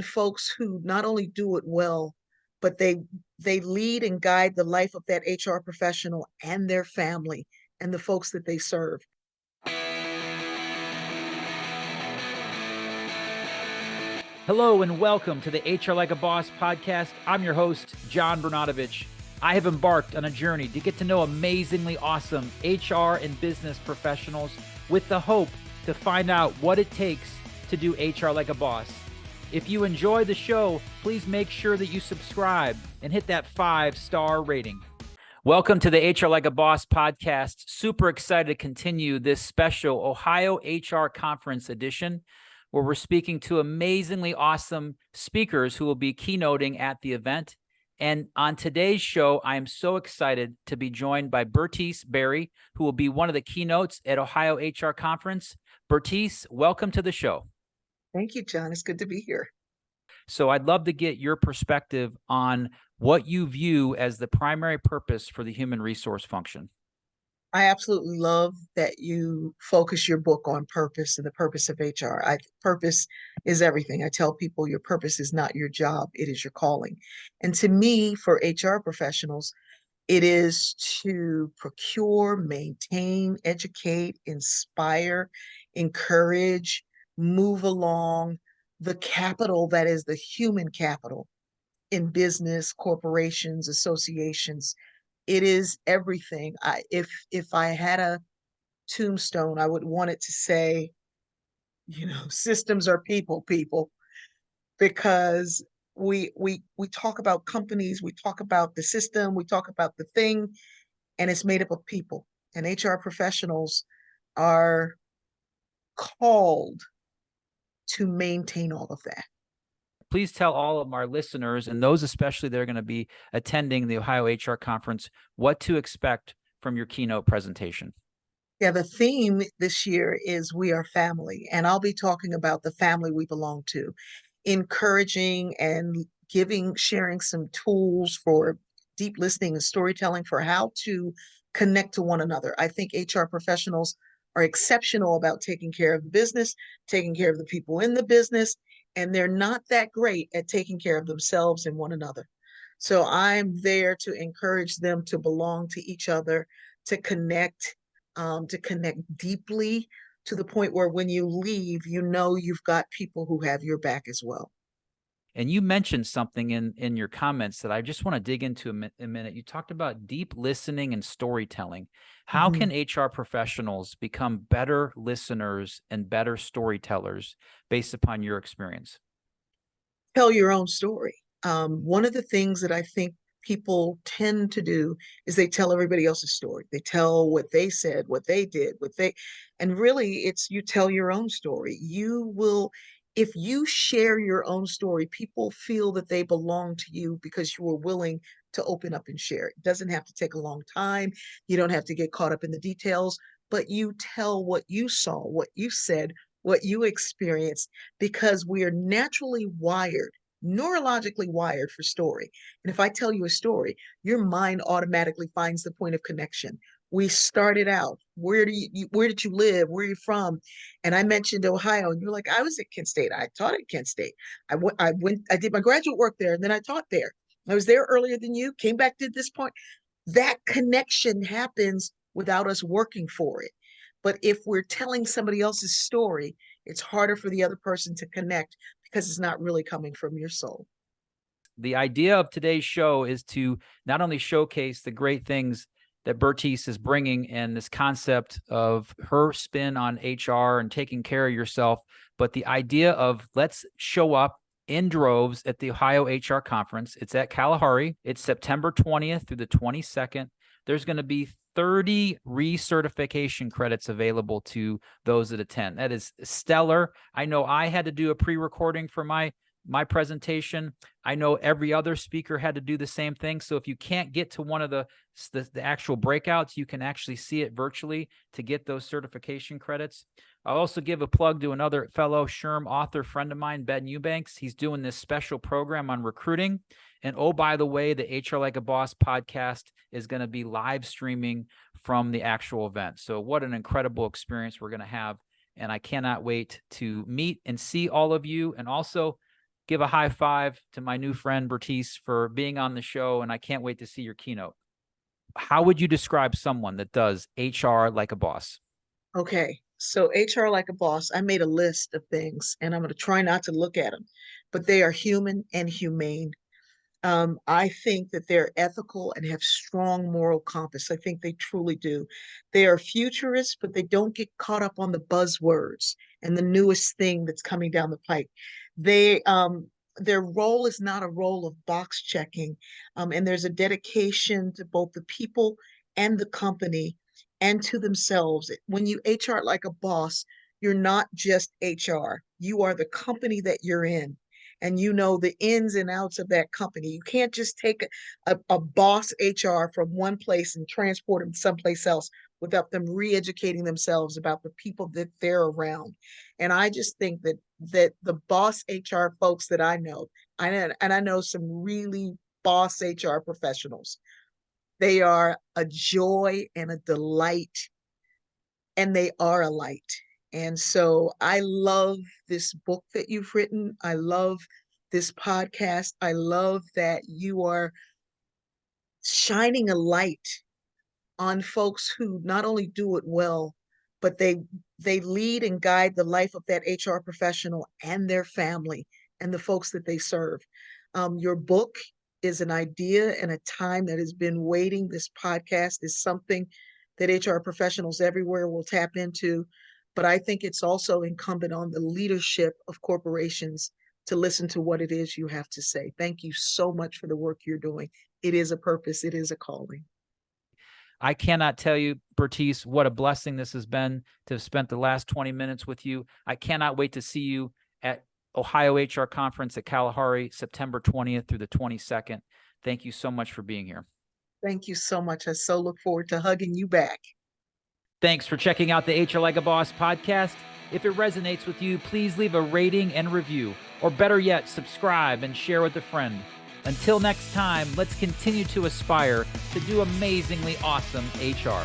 folks who not only do it well, but they lead and guide the life of that HR professional and their family and the folks that they serve. Hello and welcome to the HR Like a Boss podcast. I'm your host, John Bernatovich. I have embarked on a journey to get to know amazingly awesome HR and business professionals with the hope to find out what it takes to do HR like a boss. If you enjoy the show, please make sure that you subscribe and hit that 5-star rating. Welcome to the HR Like a Boss podcast. Super excited to continue this special Ohio HR Conference edition, where we're speaking to amazingly awesome speakers who will be keynoting at the event. And on today's show, I am so excited to be joined by Bertice Berry, who will be one of the keynotes at Ohio HR Conference. Bertice, welcome to the show. Thank you, John. It's good to be here. So I'd love to get your perspective on what you view as the primary purpose for the human resource function. I absolutely love that you focus your book on purpose and the purpose of HR. Purpose is everything. I tell people your purpose is not your job, it is your calling. And to me, for HR professionals, it is to procure, maintain, educate, inspire, encourage, move along the capital that is the human capital in business, corporations, associations. It is everything. If I had a tombstone, I would want it to say, systems are people, because we talk about companies, we talk about the system, we talk about the thing, and it's made up of people. And HR professionals are called to maintain all of that. Please tell all of our listeners, and those especially that are going to be attending the Ohio HR Conference, what to expect from your keynote presentation. Yeah, the theme this year is We Are Family, and I'll be talking about the family we belong to, encouraging and sharing some tools for deep listening and storytelling for how to connect to one another. I think HR professionals are exceptional about taking care of the business, taking care of the people in the business, and they're not that great at taking care of themselves and one another. So I'm there to encourage them to belong to each other, to connect deeply to the point where when you leave, you've got people who have your back as well. And you mentioned something in your comments that I just want to dig into a minute. You talked about deep listening and storytelling. How can HR professionals become better listeners and better storytellers based upon your experience? Tell your own story. One of the things that I think people tend to do is they tell everybody else's story. They tell what they said, what they did, and really it's you tell your own story. If you share your own story, people feel that they belong to you because you were willing to open up and share. It doesn't have to take a long time. You don't have to get caught up in the details, but you tell what you saw, what you said, what you experienced, because we are naturally wired, neurologically wired for story. And if I tell you a story, your mind automatically finds the point of connection. We started out, where did you live? Where are you from? And I mentioned Ohio, and you're like, I was at Kent State. I taught at Kent State. I did my graduate work there, and then I taught there. I was there earlier than you, came back to this point. That connection happens without us working for it. But if we're telling somebody else's story, it's harder for the other person to connect because it's not really coming from your soul. The idea of today's show is to not only showcase the great things that Bertice is bringing and this concept of her spin on HR and taking care of yourself, but the idea of let's show up in droves at the Ohio HR Conference. It's at Kalahari. It's September 20th through the 22nd. There's going to be 30 recertification credits available to those that attend. That is stellar. I know I had to do a pre-recording for my presentation. I know every other speaker had to do the same thing. So if you can't get to one of the actual breakouts, you can actually see it virtually to get those certification credits. I'll also give a plug to another fellow SHRM author friend of mine, Ben Eubanks. He's doing this special program on recruiting. And oh, by the way, the HR Like a Boss podcast is going to be live streaming from the actual event. So what an incredible experience we're going to have. And I cannot wait to meet and see all of you. And also, give a high five to my new friend Bertice for being on the show, and I can't wait to see your keynote. How would you describe someone that does HR like a boss? Okay, so HR like a boss, I made a list of things and I'm going to try not to look at them, but they are human and humane. I think that they're ethical and have strong moral compass. I think they truly do. They are futurists, but they don't get caught up on the buzzwords and the newest thing that's coming down the pike. They their role is not a role of box checking, and there's a dedication to both the people and the company and to themselves. When you HR like a boss, you're not just HR. You are the company that you're in, and you know the ins and outs of that company. You can't just take a boss HR from one place and transport them someplace else without them re-educating themselves about the people that they're around. And I just think that the boss HR folks that I know, and I know some really boss HR professionals, they are a joy and a delight, and they are a light. And so I love this book that you've written. I love this podcast. I love that you are shining a light on folks who not only do it well, but they lead and guide the life of that HR professional and their family and the folks that they serve. Your book is an idea and a time that has been waiting. This podcast is something that HR professionals everywhere will tap into. But I think it's also incumbent on the leadership of corporations to listen to what it is you have to say. Thank you so much for the work you're doing. It is a purpose, it is a calling. I cannot tell you, Bertice, what a blessing this has been to have spent the last 20 minutes with you. I cannot wait to see you at Ohio HR Conference at Kalahari, September 20th through the 22nd. Thank you so much for being here. Thank you so much. I so look forward to hugging you back. Thanks for checking out the HR Like a Boss podcast. If it resonates with you, please leave a rating and review, or better yet, subscribe and share with a friend. Until next time, let's continue to aspire to do amazingly awesome HR.